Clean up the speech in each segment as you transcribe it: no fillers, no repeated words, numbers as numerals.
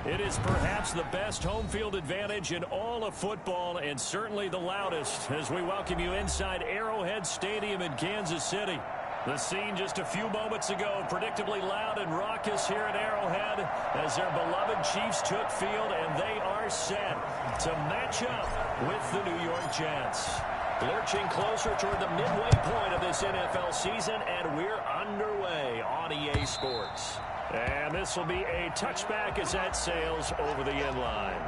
It is perhaps the best home field advantage in all of football, and certainly the loudest, as we welcome you inside Arrowhead Stadium in Kansas City. The scene just a few moments ago, predictably loud and raucous here at Arrowhead as their beloved Chiefs took field, and they are set to match up with the New York Jets. Lurching closer toward the midway point of this NFL season, and we're underway on EA Sports. And this will be a touchback as that sails over the end line.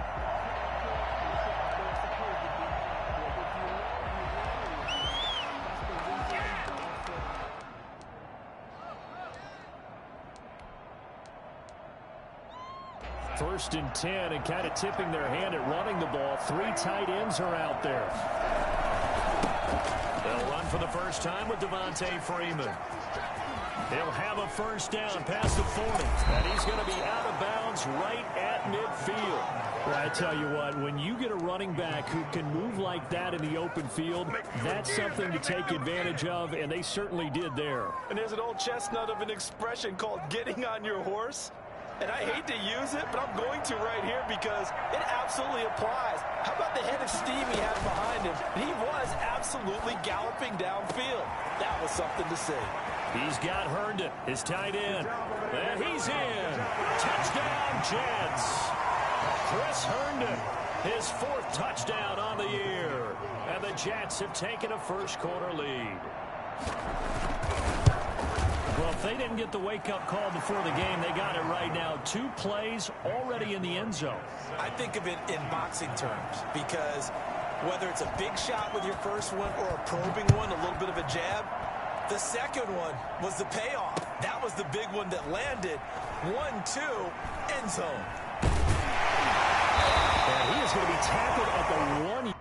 First and 10, and kind of tipping their hand at running the ball. 3 tight ends are out there. They'll run for the first time with Devontae Freeman. He'll have a first down past the 40, and he's going to be out of bounds right at midfield. Well, I tell you what, when you get a running back who can move like that in the open field, that's something to take advantage of, and they certainly did there. And there's an old chestnut of an expression called getting on your horse. And I hate to use it, but I'm going to right here because it absolutely applies. How about the head of steam he had behind him? He was absolutely galloping downfield. That was something to see. He's got Herndon, his tight end. And he's in. Touchdown, Jets. Chris Herndon, his 4th touchdown on the year. And the Jets have taken a first-quarter lead. Well, if they didn't get the wake-up call before the game, they got it right now. 2 plays already in the end zone. I think of it in boxing terms because whether it's a big shot with your first one or a probing one, a little bit of a jab, the second one was the payoff. That was the big one that landed. 1-2, end zone. And he is going to be tackled at the 1.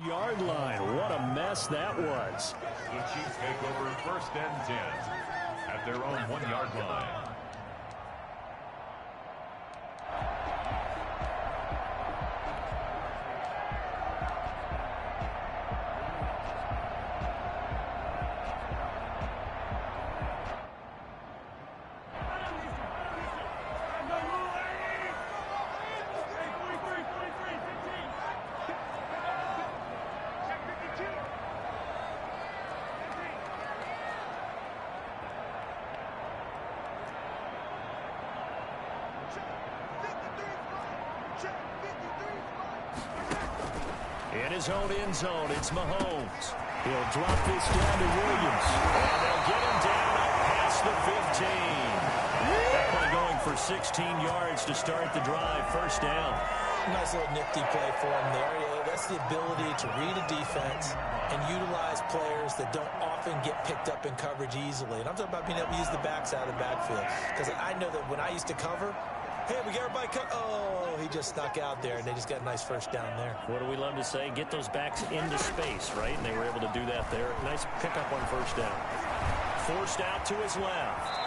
Yard line. What a mess that was. The Chiefs take over 1st and 10 at their own 1-yard line. In his own end zone, it's Mahomes. He'll drop this down to Williams. And they'll get him down past the 15. That play going for 16 yards to start the drive. First down. Nice little nifty play for him there. Yeah, that's the ability to read a defense and utilize players that don't often get picked up in coverage easily. And I'm talking about being able to use the backs out of the backfield. Because I know that when I used to cover, hey, we got everybody oh, he just snuck out there, and they just got a nice first down there. What do we love to say? Get those backs into space, right? And they were able to do that there. Nice pickup on first down. Forced out to his left.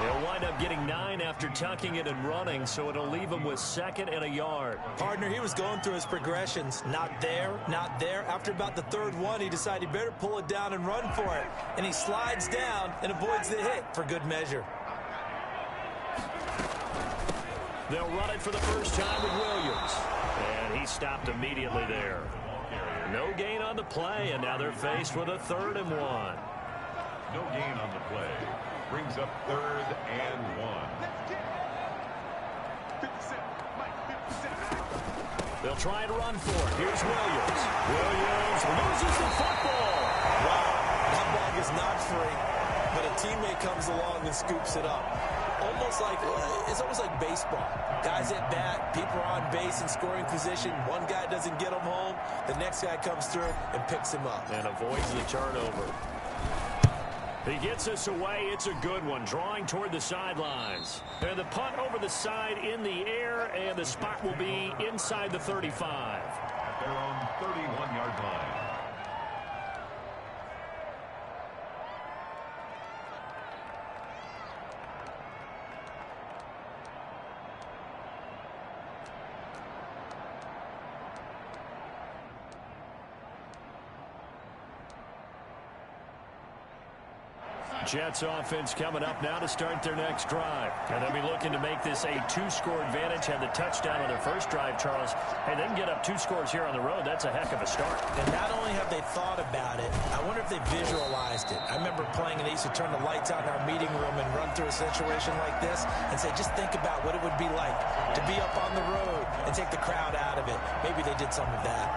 He'll wind up getting 9 after tucking it and running, so it'll leave him with 2nd and a yard. Partner, he was going through his progressions. Not there, not there. After about the 3rd one, he decided he better pull it down and run for it. And he slides down and avoids the hit for good measure. They'll run it for the first time with Williams. And he stopped immediately there. No gain on the play, and now they're faced with a 3rd and 1. No gain on the play. Brings up 3rd and 1. They'll try and run for it. Here's Williams. Williams loses the football. Wow, that ball is not free, but a teammate comes along and scoops it up. Almost like, it's almost like baseball. Guys at bat, people are on base in scoring position. One guy doesn't get him home. The next guy comes through and picks him up. And avoids the turnover. He gets us away. It's a good one, drawing toward the sidelines. And the punt over the side in the air, and the spot will be inside the 35. At their own 31-yard line. Jets offense coming up now to start their next drive. And they'll be looking to make this a two-score advantage. Had the touchdown on their first drive, Charles. Hey, they can get up 2 scores here on the road. That's a heck of a start. And not only have they thought about it, I wonder if they visualized it. I remember playing and they used to turn the lights on in our meeting room and run through a situation like this and say, just think about what it would be like to be up on the road and take the crowd out of it. Maybe they did some of that.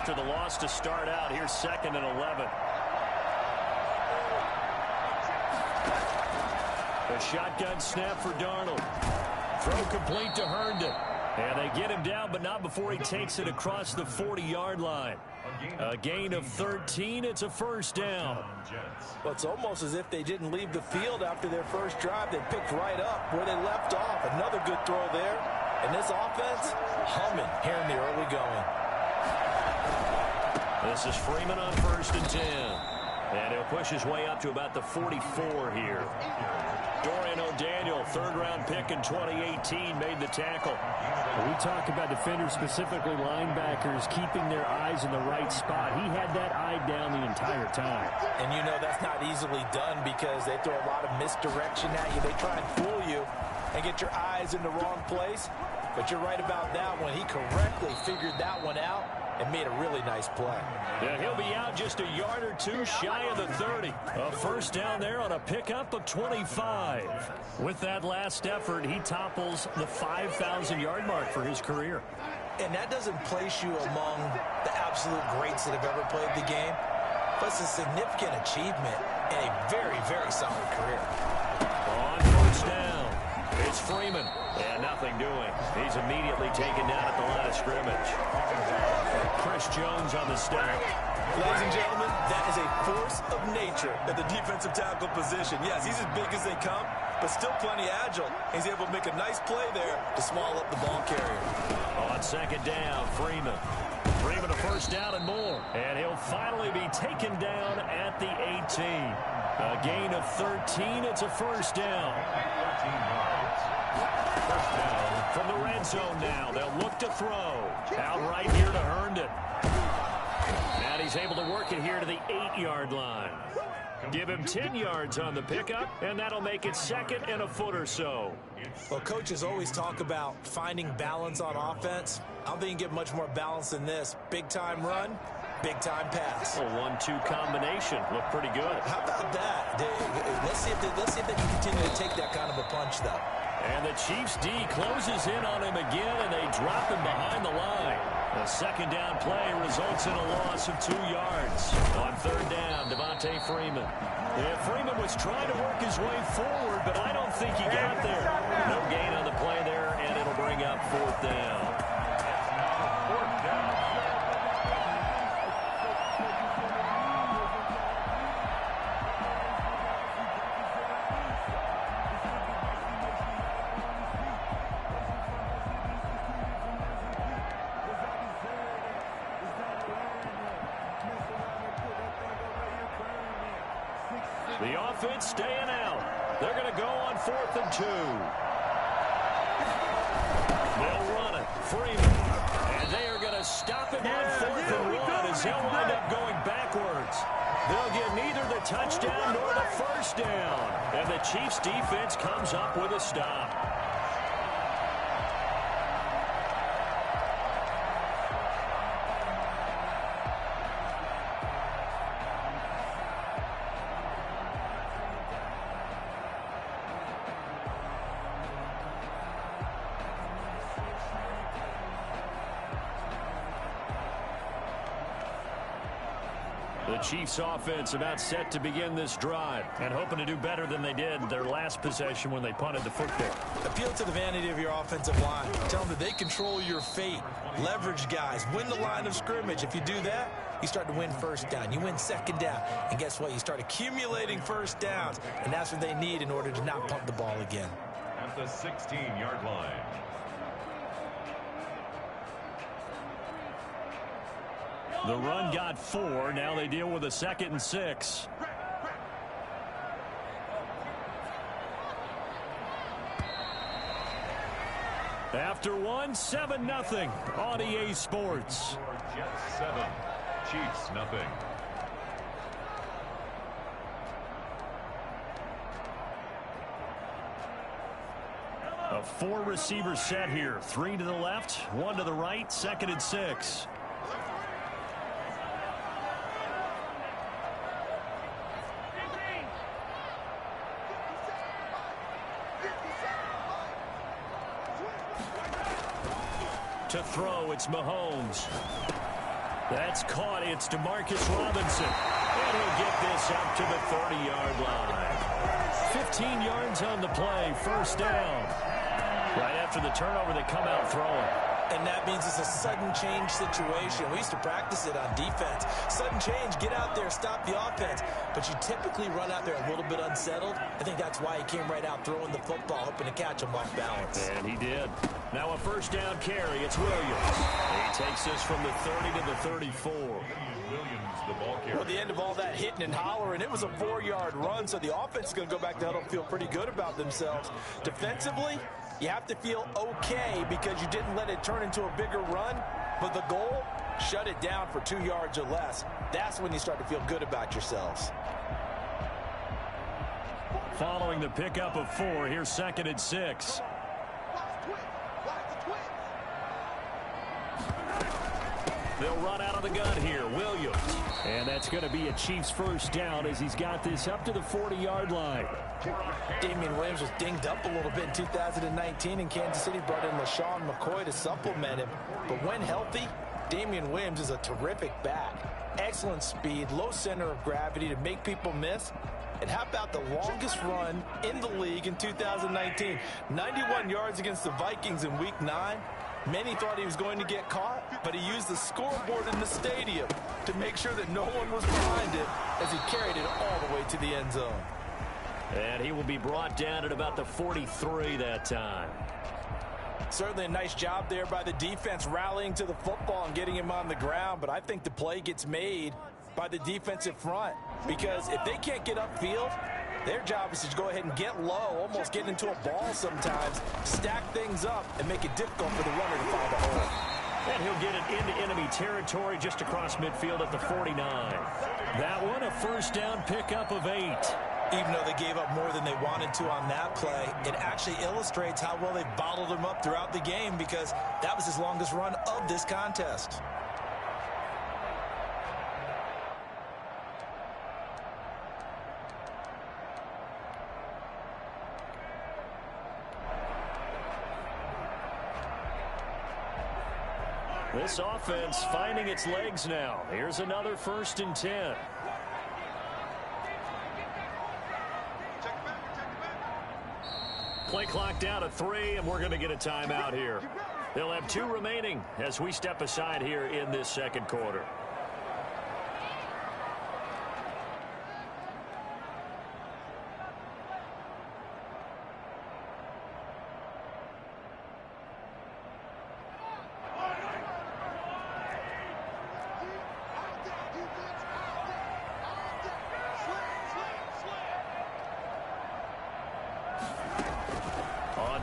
After the loss to start out, here's 2nd and 11. A shotgun snap for Darnold. Throw complete to Herndon. And they get him down, but not before he takes it across the 40-yard line. A gain of 13. It's a first down. Well, it's almost as if they didn't leave the field after their first drive. They picked right up where they left off. Another good throw there. And this offense, humming here in the early going. This is Freeman on 1st and 10. And he'll push his way up to about the 44 here. Dorian O'Daniel, 3rd-round pick in 2018, made the tackle. We talk about defenders, specifically linebackers, keeping their eyes in the right spot. He had that eye down the entire time. And you know that's not easily done because they throw a lot of misdirection at you. They try and fool you and get your eyes in the wrong place. But you're right about that one. He correctly figured that one out and made a really nice play. Yeah, he'll be out just a yard or 2 shy of the 30. A first down there on a pickup of 25. With that last effort, he topples the 5,000-yard mark for his career. And that doesn't place you among the absolute greats that have ever played the game, but it's a significant achievement and a very, very solid career. On first down, it's Freeman, and nothing doing. He's immediately taken down at the line of scrimmage. Chris Jones on the stop. Ladies and gentlemen, that is a force of nature at the defensive tackle position. Yes, he's as big as they come, but still plenty agile. He's able to make a nice play there to swallow up the ball carrier. On 2nd down, Freeman. Freeman a first down and more. And he'll finally be taken down at the 18. A gain of 13. It's a first down. 13 yards. First down. From the red zone now, they'll look to throw. Out right here to Herndon. And he's able to work it here to the 8-yard line. Give him 10 yards on the pickup, and that'll make it 2nd and a foot or so. Well, coaches always talk about finding balance on offense. I don't think you can get much more balance than this. Big-time run, big-time pass. A 1-2 combination. Looked pretty good. How about that? Let's see if they can continue to take that kind of a punch, though. And the Chiefs D closes in on him again, and they drop him behind the line. The 2nd down play results in a loss of 2 yards. On 3rd down, Devontae Freeman. Yeah, Freeman was trying to work his way forward, but I don't think he got there. No gain on the play there, and it'll bring up 4th down. 4th down. The offense staying out. They're going to go on 4th and 2. They'll run it. Freeman. And they are going to stop him on 4th and 1 as he'll wind up going backwards. They'll get neither the touchdown nor the first down. And the Chiefs defense comes up with a stop. The Chiefs offense about set to begin this drive and hoping to do better than they did their last possession when they punted the football. Appeal to the vanity of your offensive line. Tell them that they control your fate. Leverage guys. Win the line of scrimmage. If you do that, you start to win first down. You win second down. And guess what? You start accumulating first downs. And that's what they need in order to not punt the ball again. At the 16-yard line. The run got 4. Now they deal with a 2nd and 6. After 1, 7-0 on EA Sports. Jets 7, Chiefs nothing. A 4-receiver set here. 3 to the left, 1 to the right, 2nd and 6. To throw, it's Mahomes. That's caught. It's Demarcus Robinson. And he'll get this up to the 30-yard line. 15 yards on the play. First down. Right after the turnover, they come out throwing. And that means it's a sudden change situation. We used to practice it on defense. Sudden change, get out there, stop the offense. But you typically run out there a little bit unsettled. I think that's why he came right out throwing the football, hoping to catch him off balance. And he did. Now a first down carry. It's Williams. He takes this from the 30 to the 34. Williams, the ball carrier. Well, at the end of all that hitting and hollering, it was a 4-yard run, so the offense is going to go back to huddle and feel pretty good about themselves. Defensively, you have to feel okay because you didn't let it turn into a bigger run, but the goal, shut it down for 2 yards or less. That's when you start to feel good about yourselves. Following the pickup of 4, here's 2nd and 6. They'll run out of the gun here. Williams. And that's going to be a Chiefs first down as he's got this up to the 40-yard line. Damian Williams was dinged up a little bit in 2019 in Kansas City. Brought in LaShawn McCoy to supplement him. But when healthy, Damian Williams is a terrific back. Excellent speed, low center of gravity to make people miss. And how about the longest run in the league in 2019? 91 yards against the Vikings in Week 9. Many thought he was going to get caught, but he used the scoreboard in the stadium to make sure that no one was behind him as he carried it all the way to the end zone. And he will be brought down at about the 43 that time. Certainly a nice job there by the defense rallying to the football and getting him on the ground, but I think the play gets made by the defensive front because if they can't get upfield, their job is to go ahead and get low, almost get into a ball sometimes, stack things up, and make it difficult for the runner to find a hole. And he'll get it into enemy territory just across midfield at the 49. That one, a first down pickup of 8. Even though they gave up more than they wanted to on that play, it actually illustrates how well they bottled him up throughout the game because that was his longest run of this contest. This offense finding its legs now. Here's another 1st and 10. Play clock down to 3, and we're going to get a timeout here. They'll have 2 remaining as we step aside here in this second quarter.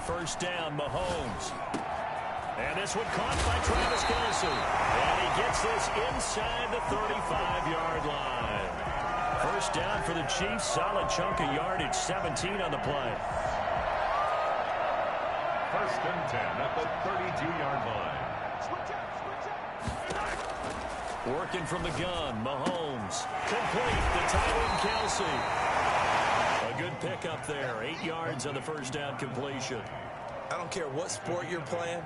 First down, Mahomes. And this one caught by Travis Kelce. And he gets this inside the 35-yard line. First down for the Chiefs. Solid chunk of yardage. 17 on the play. 1st and 10 at the 32-yard line. Working from the gun, Mahomes. Complete to Tyler Kelce. A good pickup there. 8 yards on the first down completion. I don't care what sport you're playing.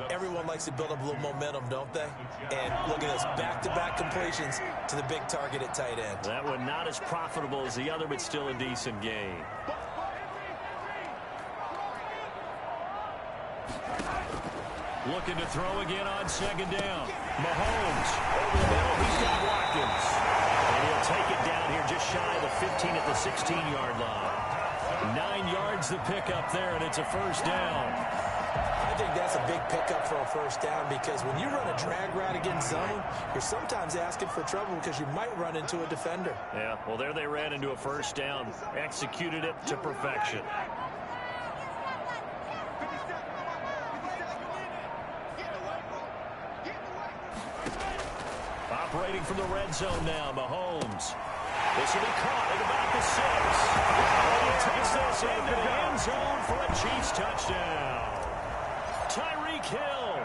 Everyone likes to build up a little momentum, don't they? And look at this, back-to-back completions to the big target at tight end. That one not as profitable as the other, but still a decent gain. Looking to throw again on second down. Mahomes over the middle. He's got Watkins. And he'll take it down here just shy of the 15 at the 16-yard line. 9 yards the pickup there, and it's a first down. I think that's a big pickup for a first down because when you run a drag route against zone, you're sometimes asking for trouble because you might run into a defender. Yeah, well, there they ran into a first down. Executed it to perfection. Operating from the red zone now, Mahomes. This will be caught at about the 6. And he takes this into the end zone for a Chiefs touchdown. Tyreek Hill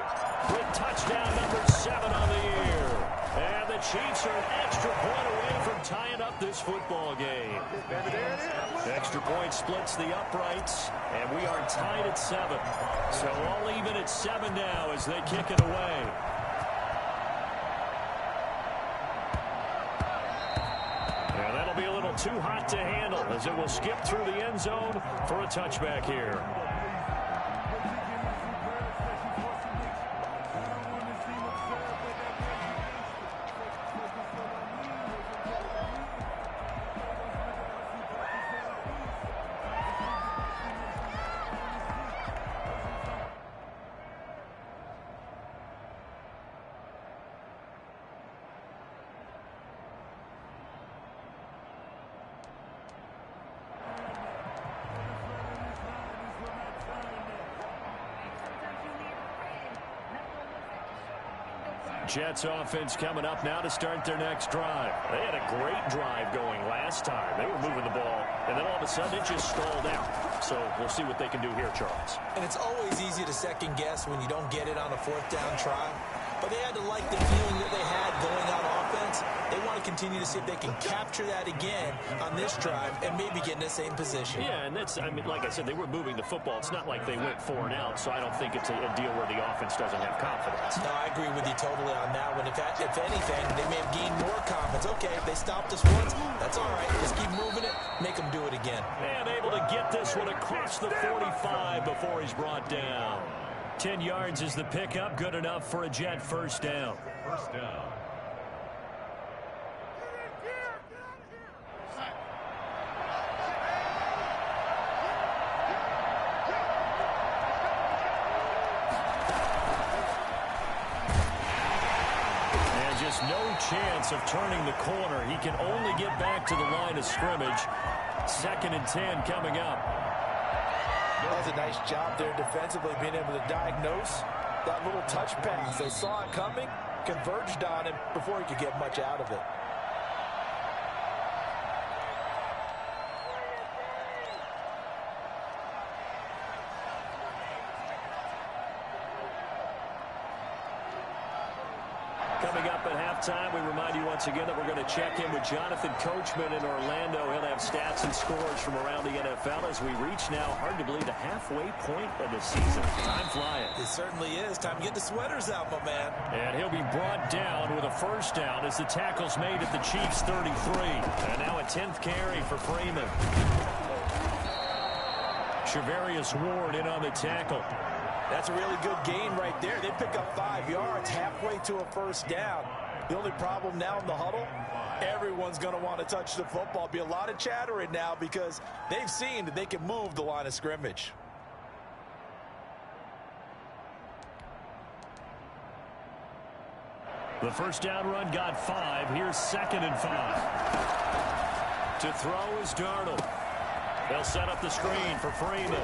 with touchdown number 7 on the year. And the Chiefs are an extra point away from tying up this football game. Extra point splits the uprights, and we are tied at 7. So all even at 7 now as they kick it away. And that'll be a little too hot to handle as it will skip through the end zone for a touchback here. Jets offense coming up now to start their next drive. They had a great drive going last time. They were moving the ball, and then all of a sudden it just stalled out. So we'll see what they can do here, Charles. And it's always easy to second guess when you don't get it on a 4th down try. But they had to like the feeling that they had going on offense. They want to continue to see if they can capture that again on this drive and maybe get in the same position. Yeah, and that's, I mean, like I said, they were moving the football. It's not like they went 4 and out, so I don't think it's a deal where the offense doesn't have confidence. No, I agree with you totally on that one. If anything, they may have gained more confidence. Okay, they stopped us once. That's all right. Just keep moving it. Make them do it again. And able to get this one across the 45 before he's brought down. 10 yards is the pickup. Good enough for a Jet first down. First down. And just no chance of turning the corner. He can only get back to the line of scrimmage. 2nd and 10 coming up. That was a nice job there defensively, being able to diagnose that little touch pass. They saw it coming, converged on him before he could get much out of it. Coming up at halftime, we remind you once again that we're going to check in with Jonathan Coachman in Orlando. He'll have stats and scores from around the NFL as we reach now, hard to believe, the halfway point of the season. Time flying. It certainly is. Time to get the sweaters out, my man. And he'll be brought down with a first down as the tackle's made at the Chiefs' 33. And now a 10th carry for Freeman. Shavarius Ward in on the tackle. That's a really good gain right there. They pick up 5 yards halfway to a first down. The only problem now in the huddle, everyone's going to want to touch the football. Be a lot of chattering now because they've seen that they can move the line of scrimmage. The first down run got 5. Here's 2nd and 5. To throw is Darnold. They'll set up the screen for Freeman.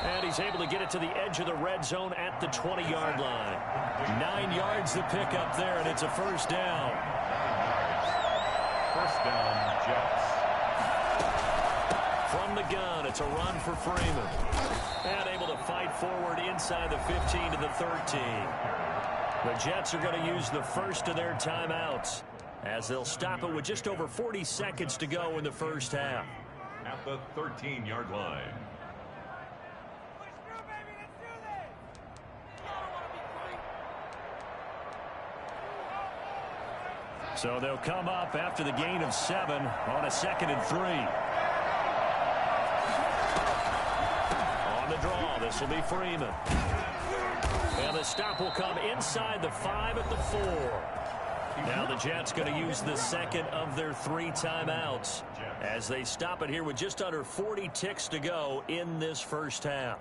And he's able to get it to the edge of the red zone at the 20-yard line. 9 yards the pickup there, and it's a first down. First down, Jets. From the gun, it's a run for Freeman. And able to fight forward inside the 15 to the 13. The Jets are going to use the first of their timeouts as they'll stop it with just over 40 seconds to go in the first half. At the 13-yard line. So they'll come up after the gain of 7 on a 2nd and 3. On the draw, this will be Freeman. And the stop will come inside the 5 at the 4. Now the Jets going to use the second of their 3 timeouts as they stop it here with just under 40 ticks to go in this first half.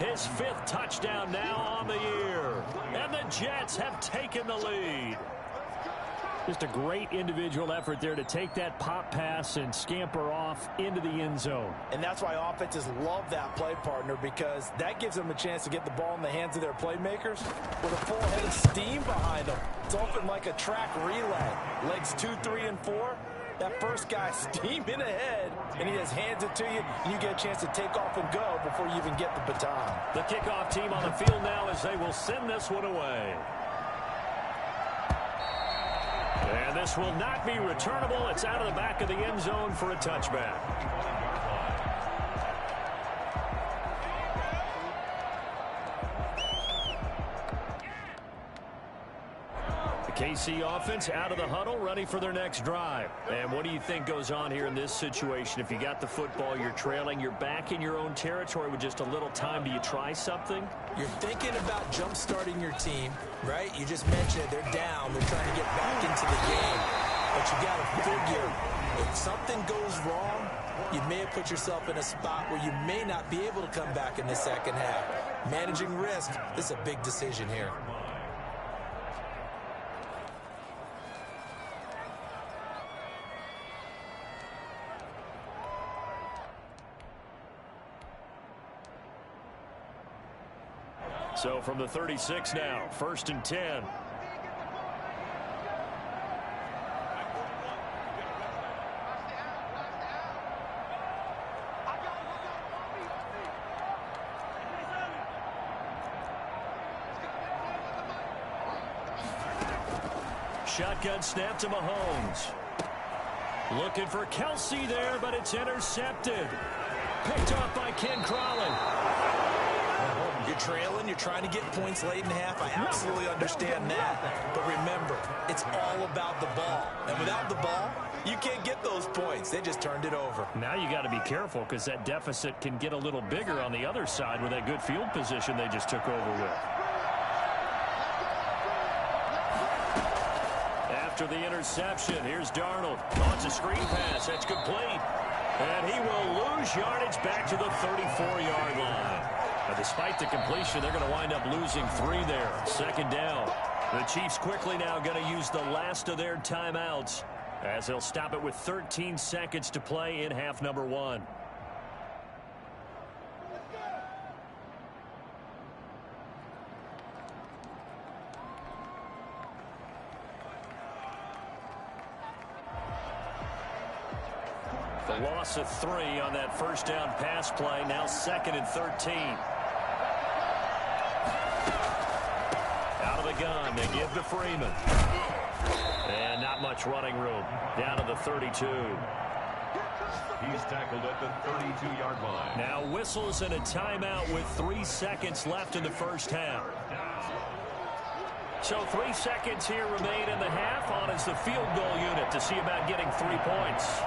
His 5th touchdown now on the year. And the Jets have taken the lead. Just a great individual effort there to take that pop pass and scamper off into the end zone. And that's why offenses love that play, partner, because that gives them a chance to get the ball in the hands of their playmakers with a full head of steam behind them. It's often like a track relay. Legs 2, 3, and 4. That first guy steaming ahead, and he just hands it to you, and you get a chance to take off and go before you even get the baton. The kickoff team on the field now as they will send this one away. And this will not be returnable. It's out of the back of the end zone for a touchback. KC offense out of the huddle, ready for their next drive. And what do you think goes on here in this situation? If you got the football, you're trailing, you're back in your own territory with just a little time. Do you try something? You're thinking about jump-starting your team, right? You just mentioned it. They're down. They're trying to get back into the game. But you got to figure, if something goes wrong, you may have put yourself in a spot where you may not be able to come back in the second half. Managing risk, this is a big decision here. So from the 36 now, 1st and 10. Shotgun snap to Mahomes. Looking for Kelsey there, but it's intercepted. Picked off by Ken Crawley. You're trailing, you're trying to get points late in half. I absolutely understand that. But remember, it's all about the ball. And without the ball, you can't get those points. They just turned it over. Now you got to be careful because that deficit can get a little bigger on the other side with that good field position they just took over with. After the interception, here's Darnold. Launches a screen pass. That's complete. And he will lose yardage back to the 34-yard line. But despite the completion, they're going to wind up losing 3 there. 2nd down. The Chiefs quickly now going to use the last of their timeouts as they'll stop it with 13 seconds to play in half number 1. The loss of 3 on that first down pass play. Now 2nd and 13. Out of the gun. They give to Freeman. And not much running room. Down to the 32. He's tackled at the 32-yard line. Now whistles and a timeout with 3 seconds left in the first half. So 3 seconds here remain in the half. On is the field goal unit to see about getting 3 points.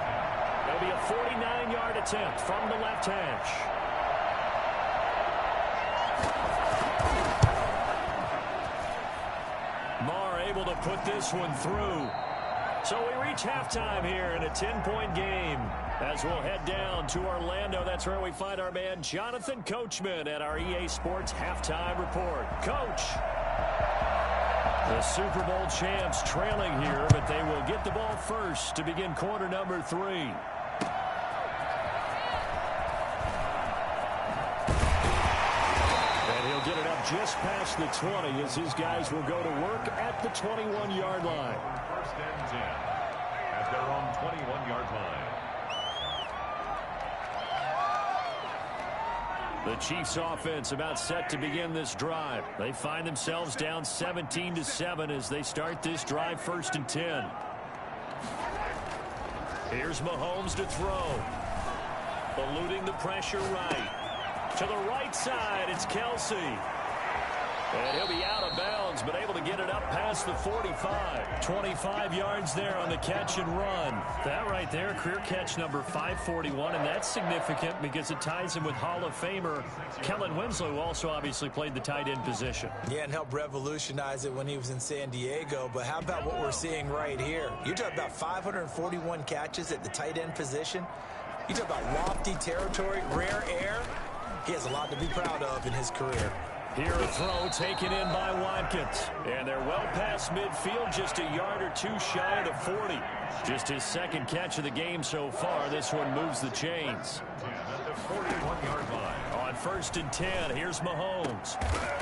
It'll be a 49-yard attempt from the left hash. Marr able to put this one through. So we reach halftime here in a 10-point game. As we'll head down to Orlando, that's where we find our man Jonathan Coachman at our EA Sports Halftime Report. Coach, the Super Bowl champs trailing here, but they will get the ball first to begin quarter number 3. Get it up just past the 20 as his guys will go to work at the 21-yard line. First and 10 at their own 21-yard line. The Chiefs offense about set to begin this drive. They find themselves down 17-7 as they start this drive, 1st and 10. Here's Mahomes to throw. Eluding the pressure right. To the right side, it's Kelsey. And he'll be out of bounds, but able to get it up past the 45. 25 yards there on the catch and run. That right there, career catch number 541, and that's significant because it ties him with Hall of Famer Kellen Winslow, who also obviously played the tight end position. Yeah, and helped revolutionize it when he was in San Diego. But how about what we're seeing right here? You're talking about 541 catches at the tight end position. You talk about lofty territory, rare air. He has a lot to be proud of in his career. Here a throw taken in by Watkins. And they're well past midfield, just a yard or two shy of the 40. Just his second catch of the game so far. This one moves the chains. At the 41-yard line. On 1st and 10, here's Mahomes.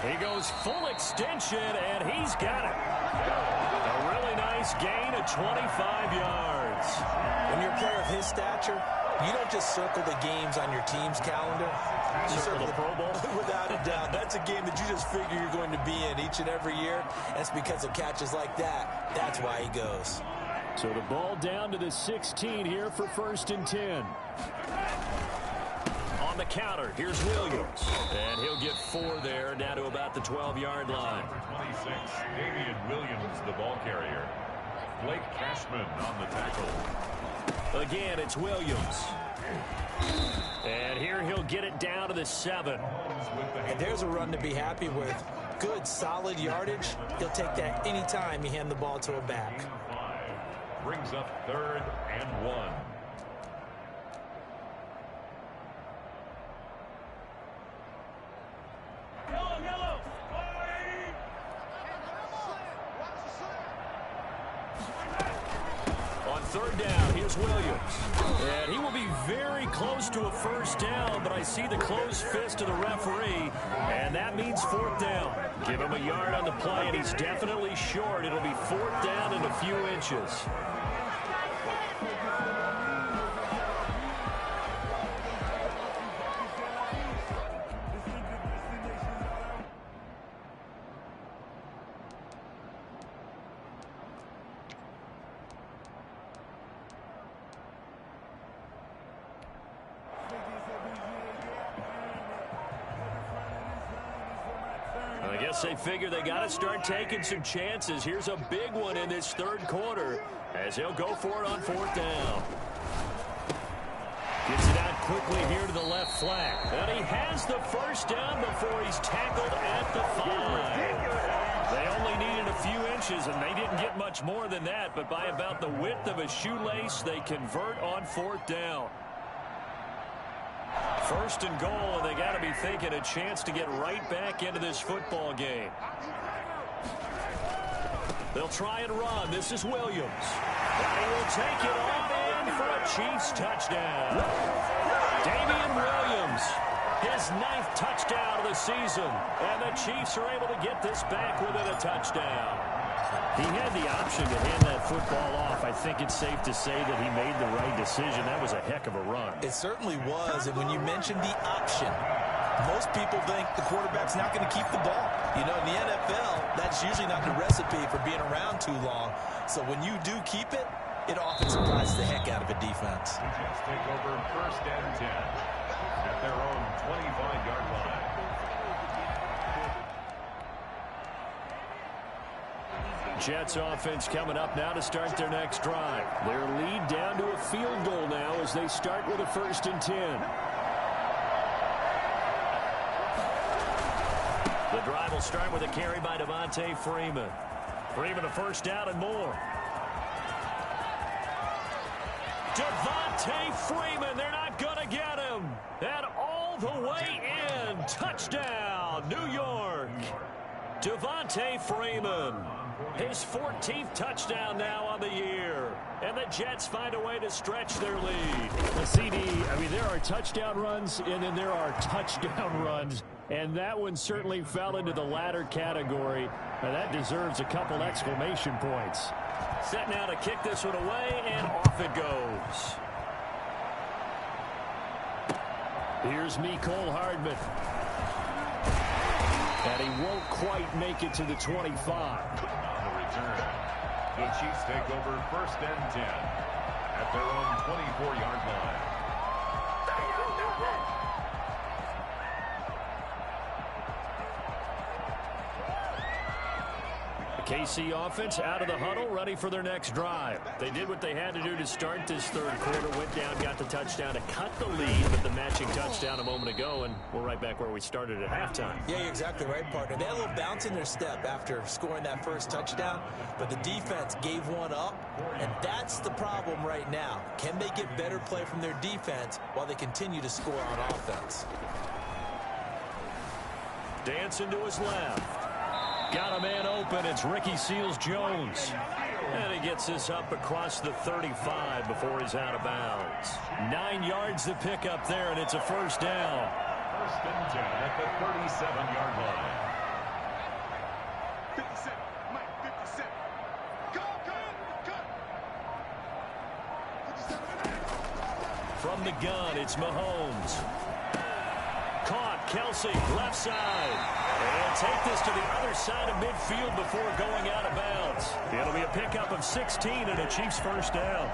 He goes full extension, and he's got it. A really nice gain of 25 yards. When you're a player of his stature, you don't just circle the games on your team's calendar. You circle the Pro Bowl. Without a doubt. That's a game that you just figure you're going to be in each and every year. That's because of catches like that. That's why he goes. So the ball down to the 16 here for 1st and 10. On the counter, here's Williams. And he'll get 4 there, down to about the 12-yard line. 26, Damian Williams, the ball carrier. Blake Cashman on the tackle. Again, it's Williams. And here he'll get it down to the 7. And there's a run to be happy with. Good, solid yardage. He'll take that anytime you hand the ball to a back. 5 brings up 3rd and 1. On 3rd down, here's Williams. And he will be very close to a 1st down, but I see the closed fist of the referee, and that means 4th down. Give him a yard on the play, and he's definitely short. It'll be 4th down and a few inches. I guess they figure they got to start taking some chances. Here's a big one in this 3rd quarter as they'll go for it on 4th down. Gets it out quickly here to the left flat. And he has the 1st down before he's tackled at the 5. They only needed a few inches, and they didn't get much more than that. But by about the width of a shoelace, they convert on 4th down. 1st and goal, and they got to be thinking a chance to get right back into this football game. They'll try and run. This is Williams. He will take it on in for a Chiefs touchdown. Damian Williams, his 9th touchdown of the season, and the Chiefs are able to get this back within a touchdown. He had the option to hand that football off. I think it's safe to say that he made the right decision. That was a heck of a run. It certainly was, and when you mentioned the option, most people think the quarterback's not going to keep the ball. You know, in the NFL, that's usually not the recipe for being around too long. So when you do keep it, it often surprises the heck out of a defense. The Jets take over 1st and 10 at their own 25-yard line. Jets offense coming up now to start their next drive. Their lead down to a field goal now as they start with a 1st and 10. The drive will start with a carry by Devontae Freeman. Freeman a 1st down and more. Devontae Freeman, they're not going to get him. And all the way in. Touchdown, New York. Devontae Freeman. His 14th touchdown now on the year. And the Jets find a way to stretch their lead. The CD, I mean, there are touchdown runs, and then there are touchdown runs. And that one certainly fell into the latter category. Now that deserves a couple exclamation points. Set now to kick this one away, and off it goes. Here's Mecole Hardman. And he won't quite make it to the 25. On the return, the Chiefs take over 1st and 10 at their own 24-yard line. The KC offense out of the huddle, ready for their next drive. They did what they had to do to start this third quarter, went down, got the touchdown to cut the lead with the matching touchdown a moment ago, and we're right back where we started at halftime. Yeah, you're exactly right, partner. They had a little bounce in their step after scoring that first touchdown, but the defense gave one up, and that's the problem right now. Can they get better play from their defense while they continue to score on offense? Dancing to his left. Got a man open. It's Ricky Seals-Jones. And he gets this up across the 35 before he's out of bounds. 9 yards to pick up there, and it's a first down. 1st and 10 at the 37-yard line. 57, Mike, 57. Go. 57. From the gun, it's Mahomes. Caught, Kelsey, left side. And take this to the other side of midfield before going out of bounds. It'll be a pickup of 16 and a Chiefs first down.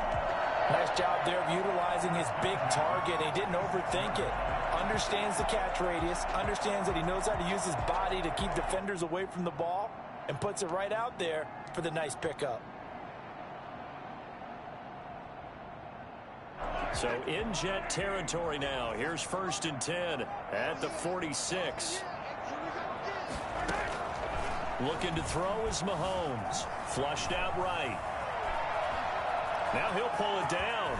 Nice job there of utilizing his big target. He didn't overthink it. Understands the catch radius. Understands that he knows how to use his body to keep defenders away from the ball. And puts it right out there for the nice pickup. So in Jet territory now. Here's 1st and 10 at the 46. Looking to throw is Mahomes. Flushed out right. Now he'll pull it down.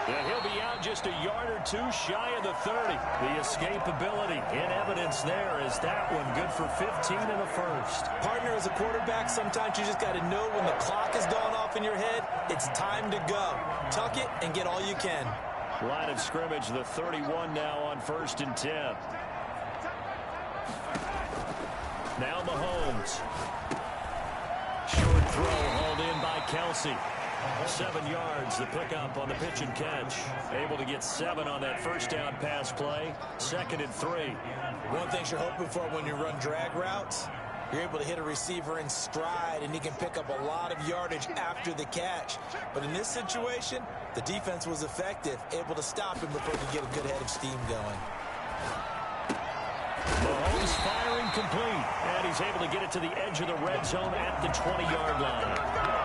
And he'll be out just a yard or two shy of the 30. The escapability in evidence there is that one good for 15 and a first. Partner, as a quarterback, sometimes you just got to know when the clock has gone off in your head, it's time to go. Tuck it and get all you can. Line of scrimmage, the 31 now on 1st and 10. Now Mahomes. Short throw hauled in by Kelsey. 7 yards, the pickup on the pitch and catch. Able to get 7 on that first down pass play. 2nd and 3. One thing you're hoping for when you run drag routes, you're able to hit a receiver in stride, and he can pick up a lot of yardage after the catch. But in this situation, the defense was effective, able to stop him before he could get a good head of steam going. Mahomes firing complete, and he's able to get it to the edge of the red zone at the 20-yard line.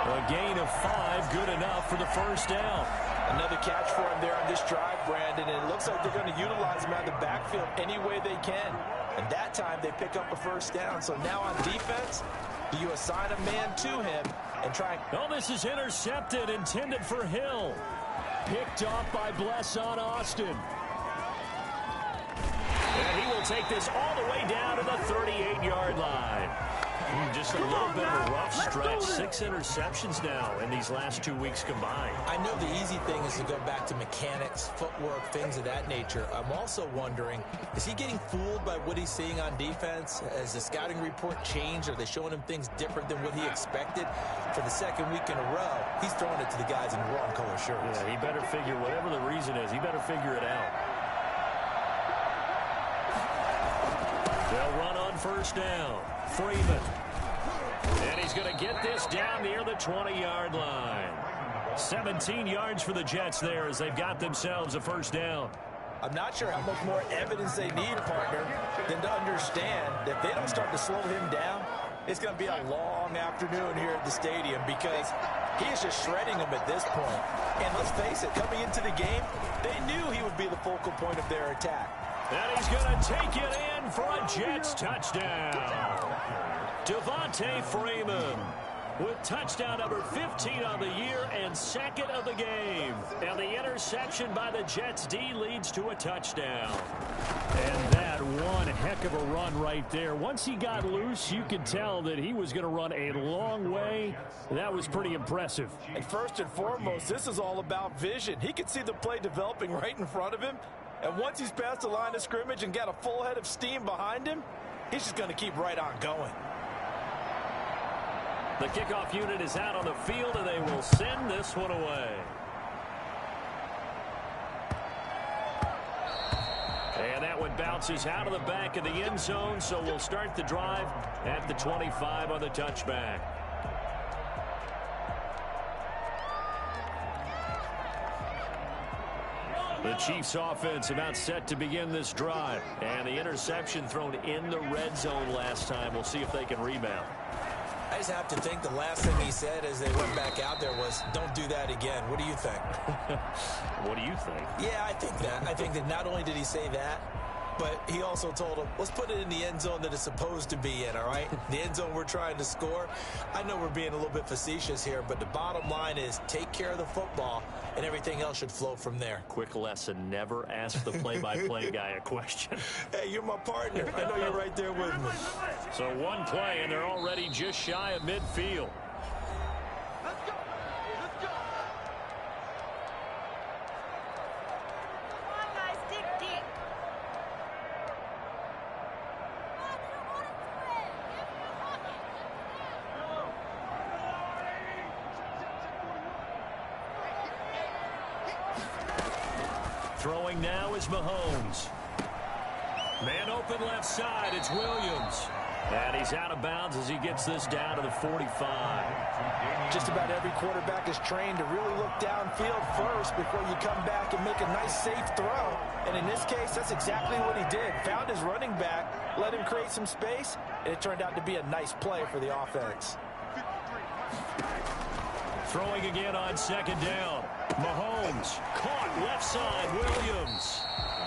A gain of 5, good enough for the first down. Another catch for him there on this drive, Brandon, and it looks like they're going to utilize him out of the backfield any way they can. And that time they pick up a first down. So now on defense, do you assign a man to him and try? Oh, this is intercepted, intended for Hill. Picked off by Blesson Austin. And he will take this all the way down to the 38-yard line. Just a little bit of a rough stretch. 6 interceptions now in these last 2 weeks combined. I know the easy thing is to go back to mechanics, footwork, things of that nature. I'm also wondering, is he getting fooled by what he's seeing on defense? Has the scouting report changed? Are they showing him things different than what he expected? For the 2nd week in a row, he's throwing it to the guys in wrong color shirts. Yeah, he better figure, whatever the reason is, he better figure it out. They'll run on first down. Freeman. And he's going to get this down near the 20-yard line. 17 yards for the Jets there as they've got themselves a first down. I'm not sure how much more evidence they need, partner, than to understand that if they don't start to slow him down, it's going to be a long afternoon here at the stadium because he is just shredding them at this point. And let's face it, coming into the game, they knew he would be the focal point of their attack. And he's going to take it in for a Jets touchdown. Devontae Freeman with touchdown number 15 on the year and 2nd of the game. And the interception by the Jets D leads to a touchdown. And that one heck of a run right there. Once he got loose, you could tell that he was going to run a long way. That was pretty impressive. And first and foremost, this is all about vision. He could see the play developing right in front of him, And once he's past the line of scrimmage and got a full head of steam behind him, he's just going to keep right on going. The kickoff unit is out on the field, and they will send this one away. And that one bounces out of the back of the end zone, so we'll start the drive at the 25 on the touchback. The Chiefs offense about set to begin this drive. And the interception thrown in the red zone last time. We'll see if they can rebound. I just have to think the last thing he said as they went back out there was, don't do that again. What do you think? What do you think? Yeah, I think that. I think that not only did he say that, but he also told him, let's put it in the end zone that it's supposed to be in, all right? The end zone we're trying to score. I know we're being a little bit facetious here, but the bottom line is take care of the football, and everything else should flow from there. Quick lesson, never ask the play-by-play guy a question. Hey, you're my partner. I know you're right there with me. So one play, and they're already just shy of midfield. Let's go. Let's go. Come on, guys, dig deep. Throwing now is Mahomes. Man open left side, it's Williams. And he's out of bounds as he gets this down to the 45. Just about every quarterback is trained to really look downfield first before you come back and make a nice, safe throw. And in this case, that's exactly what he did. Found his running back, let him create some space, and it turned out to be a nice play for the offense. Throwing again on second down. Mahomes caught left side, Williams.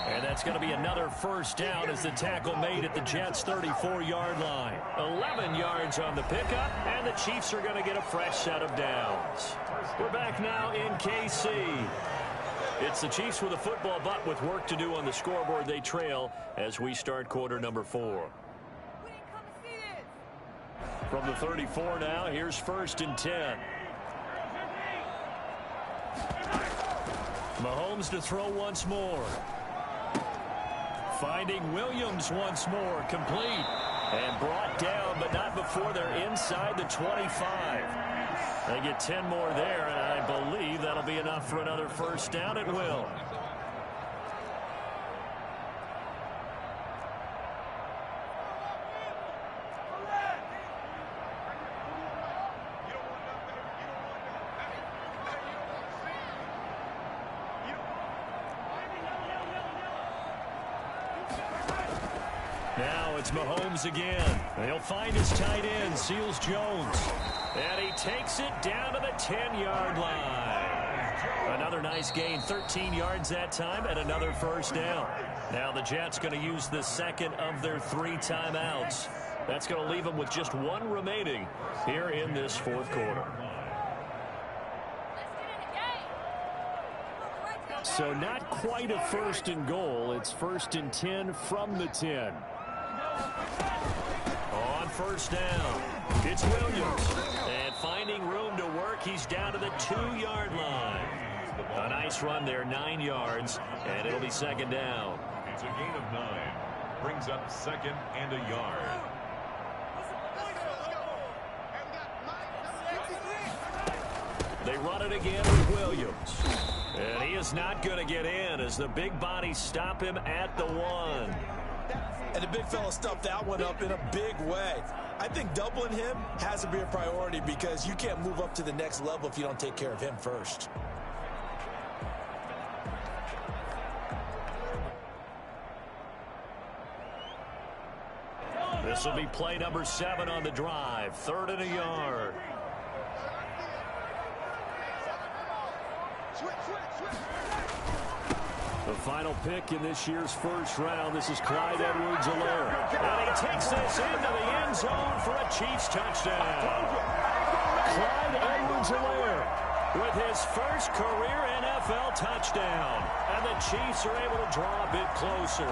And that's going to be another first down as the tackle made at the Jets' 34-yard line. 11 yards on the pickup, and the Chiefs are going to get a fresh set of downs. We're back now in KC. It's the Chiefs with a football, but with work to do on the scoreboard. They trail as we start quarter number 4. From the 34 now, here's 1st and 10. Mahomes to throw once more. Finding Williams once more, complete. And brought down, but not before they're inside the 25. They get 10 more there, and I believe that'll be enough for another first down at will. Now it's Mahomes again. He'll find his tight end, Seals Jones. And he takes it down to the 10-yard line. Another nice gain, 13 yards that time, and another first down. Now the Jets going to use the second of their 3 timeouts. That's going to leave them with just 1 remaining here in this 4th quarter. So not quite a 1st and goal. It's 1st and 10 from the 10. On first down, it's Williams. And finding room to work, he's down to the 2-yard line. A nice run there, 9 yards, and it'll be 2nd down. It's a gain of 9. Brings up 2nd and a yard. They run it again with Williams. And he is not going to get in as the big bodies stop him at the 1. And the big fella stuffed that one up in a big way. I think doubling him has to be a priority because you can't move up to the next level if you don't take care of him first. This will be play number 7 on the drive. 3rd and a yard. The final pick in this year's 1st round. This is Clyde Edwards-Helaire. And he takes this into the end zone for a Chiefs touchdown. Clyde Edwards-Helaire with his first career NFL touchdown. And the Chiefs are able to draw a bit closer.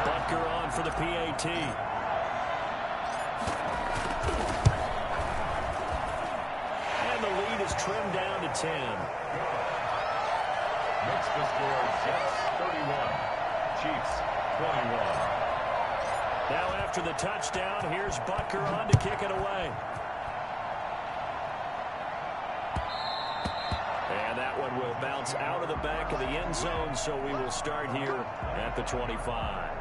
Butker on for the PAT. And the lead is trimmed down to 10. Makes the score Jets 31, Chiefs 21. Now after the touchdown, here's Butker on to kick it away. And that one will bounce out of the back of the end zone, so we will start here at the 25.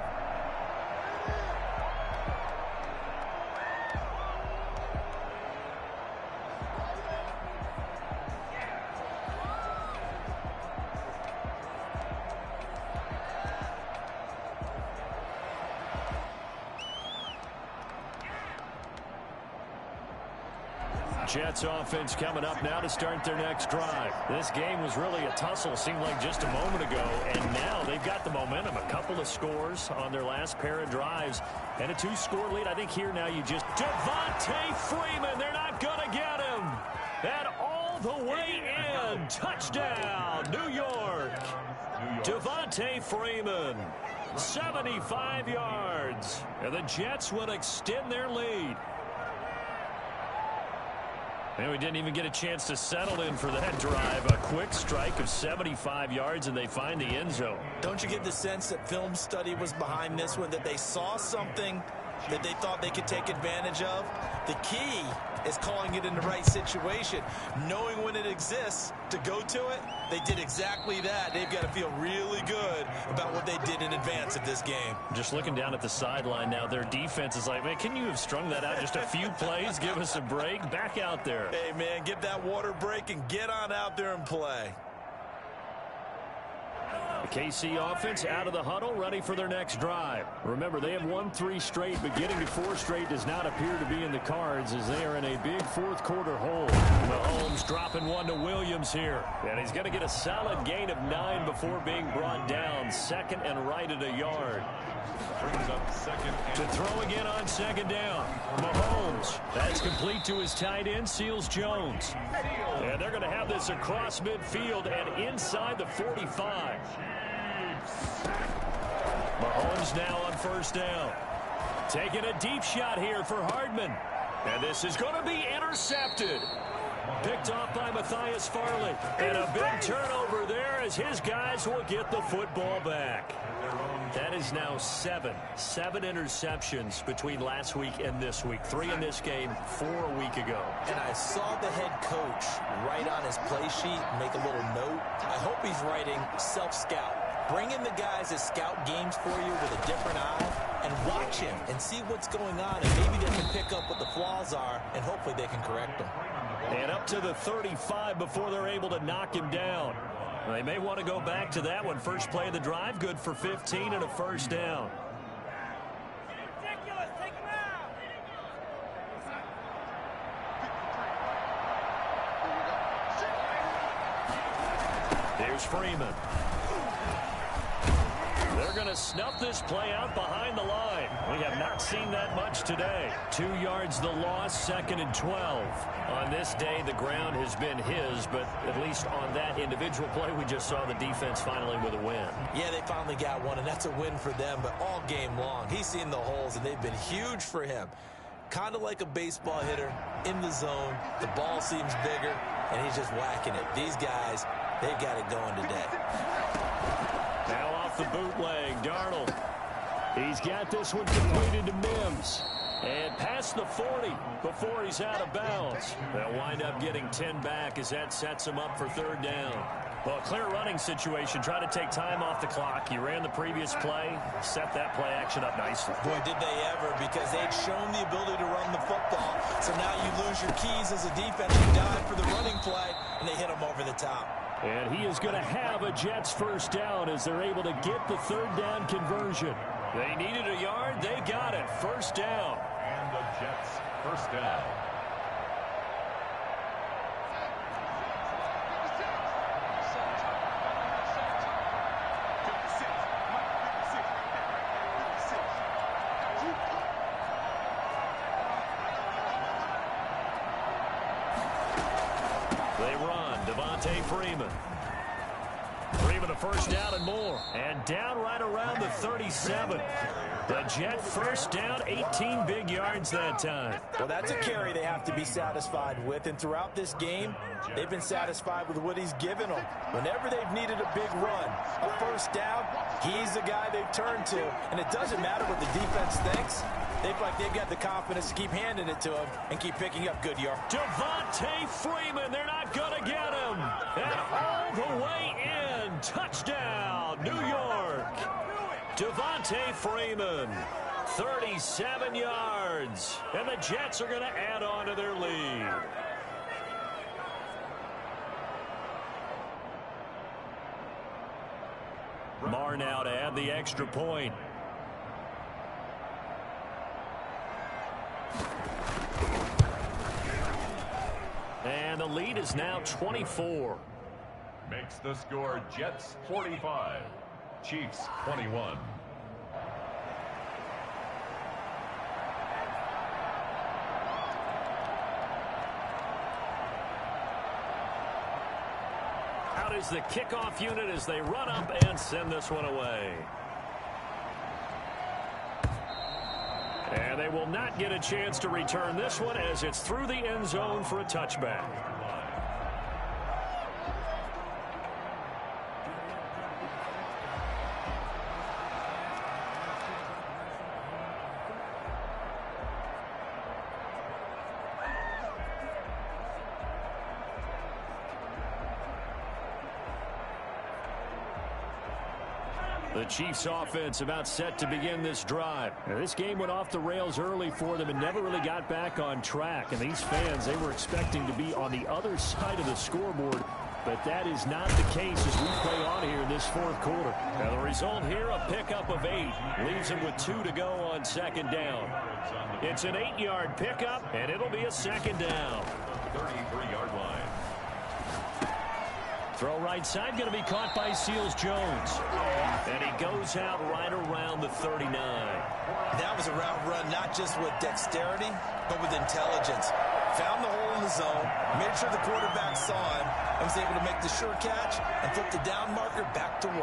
Jets offense coming up now to start their next drive. This game was really a tussle, seemed like just a moment ago, and now they've got the momentum. A couple of scores on their last pair of drives and a 2-score lead. I think here now you just... Devontae Freeman, they're not going to get him. And all the way in. Touchdown, New York. Devontae Freeman, 75 yards. And the Jets will extend their lead. And we didn't even get a chance to settle in for that drive. A quick strike of 75 yards, and they find the end zone. Don't you get the sense that film study was behind this one, that they saw something that they thought they could take advantage of? The key is calling it in the right situation, knowing when it exists to go to it. They did exactly that. They've got to feel really good about what they did in advance of this game. Just looking down at the sideline now, their defense is like, man, can you have strung that out just a few plays? Give us a break. Back out there. Hey, man, get that water break and get on out there and play. The KC offense out of the huddle, ready for their next drive. Remember, they have won 3 straight, but getting to 4 straight does not appear to be in the cards as they are in a big fourth-quarter hole. Mahomes dropping one to Williams here. And he's going to get a solid gain of 9 before being brought down. Second and right at a yard. Brings up second and... To throw again on second down. Mahomes. That's complete to his tight end, Seals Jones. And they're going to have this across midfield and inside the 45. Mahomes now on first down. Taking a deep shot here for Hardman. And this is going to be intercepted. Picked off by Matthias Farley. And a big turnover there as his guys will get the football back. That is now 7 interceptions between last week and this week. 3 in this game, 4 a week ago. And I saw the head coach write on his play sheet, make a little note. I hope he's writing self-scout. Bring in the guys that scout games for you with a different eye and watch him and see what's going on, and maybe they can pick up what the flaws are, and hopefully they can correct them. And up to the 35 before they're able to knock him down. They may want to go back to that one. First play of the drive, good for 15 and a first down. Ridiculous. Take him out. Here's Freeman. They're going to snuff this play out behind the line. We have not seen that much today. 2 yards the loss, second and 12. On this day, the ground has been his, but at least on that individual play, we just saw the defense finally with a win. Yeah, they finally got one, and that's a win for them, but all game long, he's seen the holes, and they've been huge for him. Kind of like a baseball hitter in the zone. The ball seems bigger, and he's just whacking it. These guys, they've got it going today. Now off the bootleg, Darnold. He's got this one completed to Mims. And past the 40 before he's out of bounds. They'll wind up getting 10 back as that sets him up for third down. Well, clear running situation. Try to take time off the clock. He ran the previous play, set that play action up nicely. Boy, did they ever, because they'd shown the ability to run the football. So now you lose your keys as a defense. You dive for the running play, and they hit him over the top. And he is going to have a Jets first down as they're able to get the third down conversion. They needed a yard. They got it. First down. And the Jets first down. it a first down and more. And down right around the 37. The Jet first down, 18 big yards that time. Well, that's a carry they have to be satisfied with. And throughout this game, they've been satisfied with what he's given them. Whenever they've needed a big run, a first down, he's the guy they've turned to. And it doesn't matter what the defense thinks. They feel like they've got the confidence to keep handing it to him and keep picking up good yards. Devontae Freeman, they're not going to get him. And all the way in, touchdown, New York. Devontae Freeman, 37 yards. And the Jets are going to add on to their lead. Marr now to add the extra point. And the lead is now 24. Makes the score Jets 45, Chiefs 21. Out is the kickoff unit as they run up and send this one away. And they will not get a chance to return this one as it's through the end zone for a touchback. The Chiefs offense about set to begin this drive. Now, this game went off the rails early for them and never really got back on track. And these fans, they were expecting to be on the other side of the scoreboard. But that is not the case as we play on here in this fourth quarter. Now the result here, a pickup of 8. Leaves them with 2 to go on second down. It's an 8-yard pickup, and it'll be a second down. 33-yard line. Throw right side, going to be caught by Seals-Jones. And he goes out right around the 39. That was a route run not just with dexterity, but with intelligence. Found the hole in the zone, made sure the quarterback saw him, and was able to make the sure catch and flip the down marker back to 1.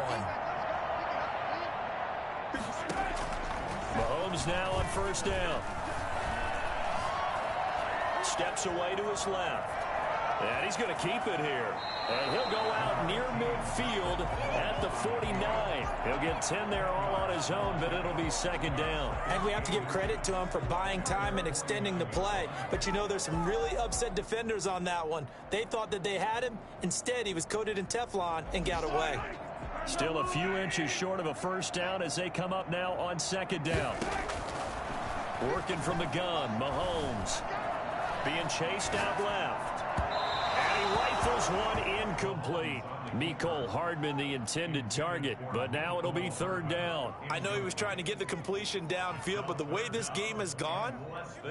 Mahomes now on first down. Steps away to his left. And he's going to keep it here. And he'll go out near midfield at the 49. He'll get 10 there all on his own, but it'll be second down. And we have to give credit to him for buying time and extending the play. But, you know, there's some really upset defenders on that one. They thought that they had him. Instead, he was coated in Teflon and got away. Still a few inches short of a first down as they come up now on second down. Working from the gun, Mahomes. Being chased out left. And he rifles one incomplete. Mecole Hardman, the intended target, but now it'll be third down. I know he was trying to get the completion downfield, but the way this game has gone,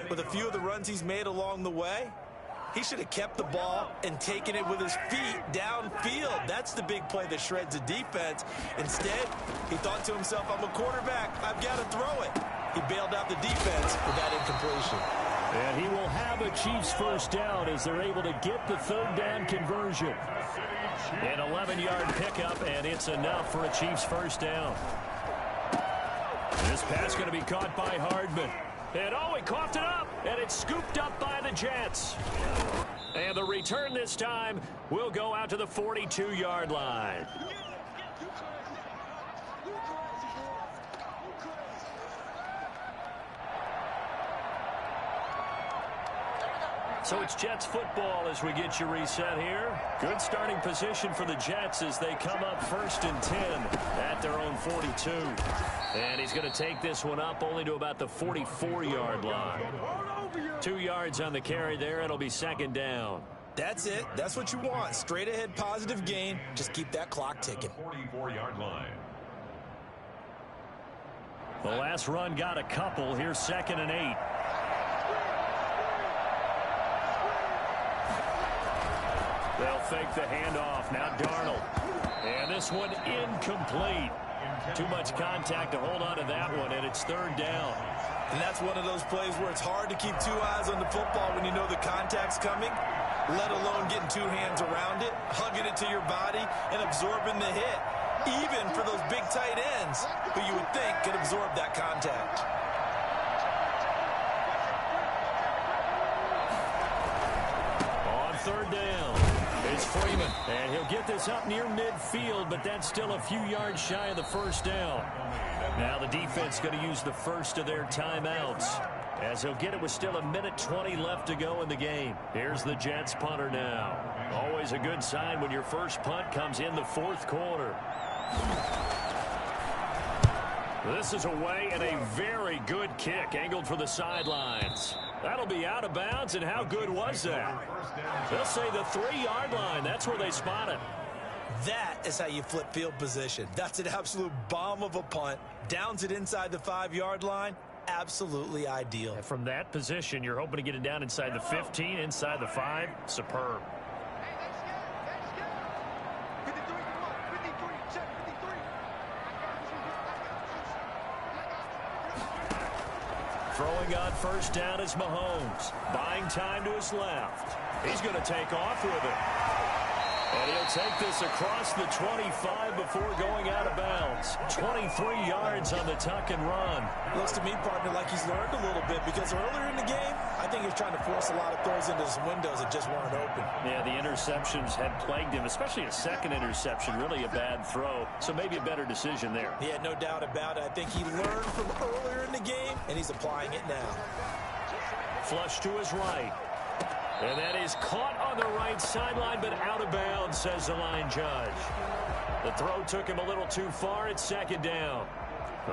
with a few of the runs he's made along the way, he should have kept the ball and taken it with his feet downfield. That's the big play that shreds the defense. Instead, he thought to himself, I'm a quarterback, I've got to throw it. He bailed out the defense with that incompletion. And he will have a Chiefs first down as they're able to get the third down conversion. An 11-yard pickup, and it's enough for a Chiefs first down. This pass going to be caught by Hardman. And oh, he coughed it up, and it's scooped up by the Jets. And the return this time will go out to the 42-yard line. So it's Jets football as we get you reset here. Good starting position for the Jets as they come up first and 10 at their own 42. And he's going to take this one up only to about the 44-yard line. 2 yards on the carry there. It'll be second down. That's it. That's what you want. Straight ahead positive gain. Just keep that clock ticking. 44-yard line. The last run got a couple. Here's second and 8. They'll fake the handoff. Now Darnold. And this one incomplete. Too much contact to hold on to that one, and it's third down. And that's one of those plays where it's hard to keep 2 eyes on the football when you know the contact's coming, let alone getting 2 hands around it, hugging it to your body, and absorbing the hit. even for those big tight ends who you would think could absorb that contact. On third down, it's Freeman, and he'll get this up near midfield, but that's still a few yards shy of the first down. Now the defense going to use the first of their timeouts, as he'll get it with still 1:20 left to go in the game. Here's the Jets punter now. Always a good sign when your first punt comes in the fourth quarter. This is away, and a very good kick angled for the sidelines. That'll be out of bounds, and how good was that? They'll say the 3-yard line. That's where they spot it. That is how you flip field position. That's an absolute bomb of a punt. Downs it inside the 5-yard line. Absolutely ideal. And from that position, you're hoping to get it down inside the 15, inside the 5. Superb. Throwing on first down is Mahomes. Buying time to his left. He's going to take off with it. And he'll take this across the 25 before going out of bounds. 23 yards on the tuck and run. Looks to me, partner, like he's learned a little bit, because earlier in the game, I think he was trying to force a lot of throws into some windows that just weren't open. Yeah, the interceptions had plagued him, especially a second interception, really a bad throw. So maybe a better decision there. Yeah, no doubt about it. I think he learned from earlier in the game, and he's applying it now. Flush to his right. And that is caught on the right sideline, but out of bounds, says the line judge. The throw took him a little too far. It's second down.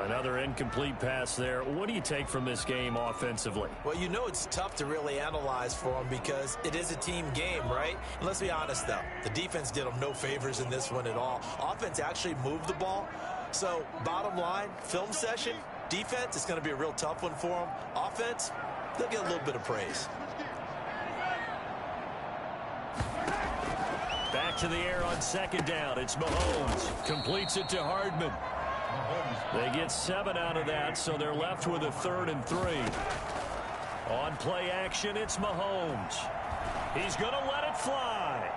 Another incomplete pass there. What do you take from this game offensively? Well, you know it's tough to really analyze for him because it is a team game, right? And let's be honest, though. The defense did him no favors in this one at all. Offense actually moved the ball. So, bottom line, film session, defense, it's going to be a real tough one for him. Offense, they'll get a little bit of praise. Back to the air on second down. It's Mahomes. Completes it to Hardman. They get 7 out of that, so they're left with a 3rd and 3. On play action, it's Mahomes. He's going to let it fly.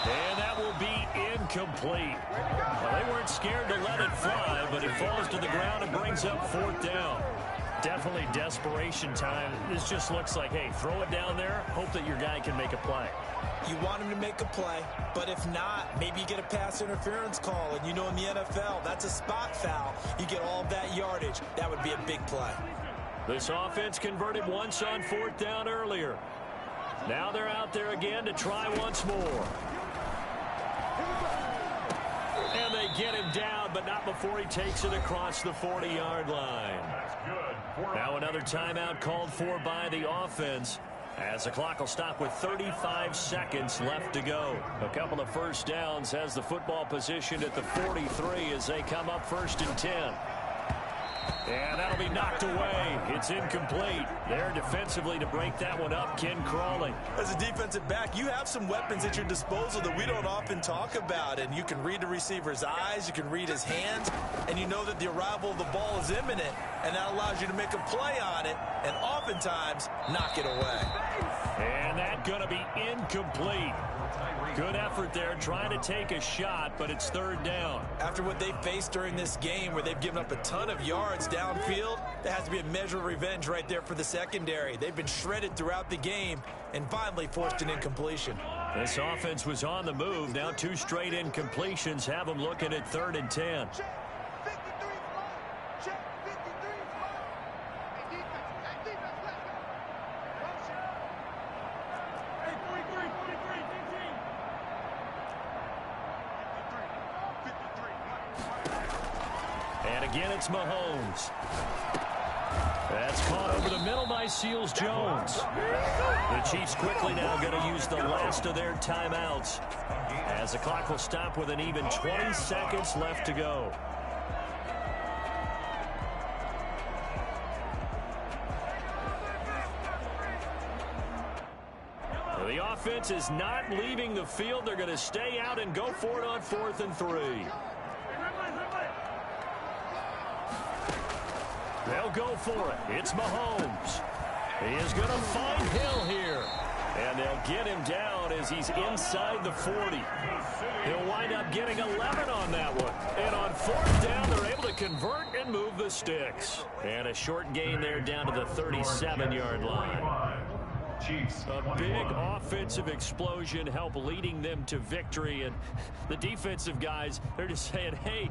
And that will be incomplete. Well, they weren't scared to let it fly, but it falls to the ground and brings up 4th down. Definitely desperation time. This just looks like, hey, throw it down there, hope that your guy can make a play. You want him to make a play, but if not, maybe you get a pass interference call, and you know in the NFL, that's a spot foul. You get all of that yardage. That would be a big play. This offense converted once on 4th down earlier. Now they're out there again to try once more. And they get him down, but not before he takes it across the 40-yard line. Now another timeout called for by the offense, as the clock will stop with 35 seconds left to go. A couple of first downs has the football positioned at the 43 as they come up 1st and 10. And that'll be knocked away. It's incomplete. There defensively to break that one up, Ken Crawley. As a defensive back, you have some weapons at your disposal that we don't often talk about. And you can read the receiver's eyes, you can read his hands, and you know that the arrival of the ball is imminent. And that allows you to make a play on it and oftentimes knock it away. And that's going to be incomplete. Good effort there, trying to take a shot, but it's 3rd down. After what they faced during this game where they've given up a ton of yards downfield, there has to be a measure of revenge right there for the secondary. They've been shredded throughout the game and finally forced an incompletion. This offense was on the move. Now 2 straight incompletions have them looking at 3rd and 10. And again, it's Mahomes. That's caught over the middle by Seals-Jones. The Chiefs quickly now going to use the last of their timeouts, as the clock will stop with an even 20 seconds left to go. The offense is not leaving the field. They're going to stay out and go for it on 4th and 3. They'll go for it. It's Mahomes. He is going to find Hill here. And they'll get him down as as he's inside the 40. He'll wind up getting 11 on that one. And on fourth down, they're able to convert and move the sticks. And a short gain there down to the 37-yard line. A big offensive explosion help leading them to victory. And the defensive guys, they're just saying, hey,